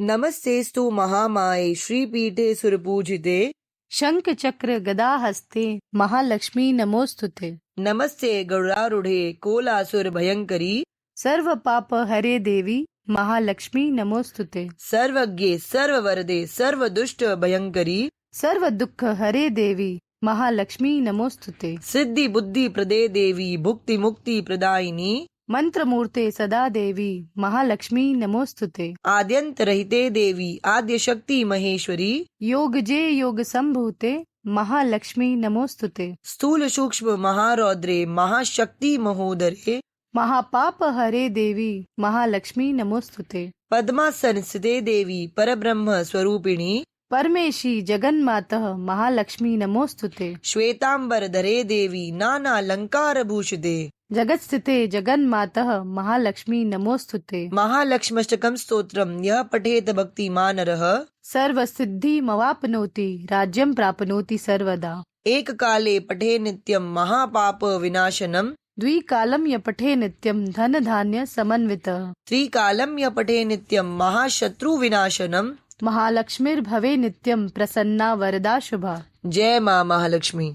नमस्तेस्तु महामाये श्रीपीठे सुरपूजिते शंख चक्र गदा हस्ते महालक्ष्मी नमोस्तुते। नमस्ते गरुडारूढे कोलासुर भयंकरी सर्व पाप हरे देवी महालक्ष्मी नमोस्तुते। सर्वज्ञे सर्ववरदे सर्वदुष्ट भयंकरी सर्व दुख हरे देवी महालक्ष्मी नमोस्तुते। सिद्धि बुद्धि प्रदे देवी भुक्ति मुक्ति प्रदायिनी मंत्र मूर्ते सदा देवी महालक्ष्मी नमोस्तुते। आद्यंत रहिते देवी आद्य शक्ति महेश्वरी योग जे योग संभूते महालक्ष्मी नमोस्तुते। स्थूल सूक्ष्म महारौद्रे महाशक्ति महोदरे महापाप हरे देवी महालक्ष्मी नमोस्तुते। पद्मासन स्थिते देवी परब्रह्म स्वरूपिणी परमेशी जगन्मातः महालक्ष्मी नमोस्तुते। श्वेतांबर धरे देवी नाना अलंकार भूषिते जगत स्थिते जगन्मातः महालक्ष्मी नमोस्तुते। महालक्ष्मष्टकं स्तोत्रम यह पठेत भक्तिमानरः सर्व सिद्धि मवाप्नोति राज्यं प्राप्नोति सर्वदा। एक काले पठे नित्यं महापाप विनाशनम द्विकालं य पठे नित्यं धन धान्य समन्वितः। त्रिकालं य पठे नित्यं महाशत्रु विनाशनम महालक्ष्मीर्भवे नित्यं प्रसन्ना वरदा शुभा। जय माँ महालक्ष्मी।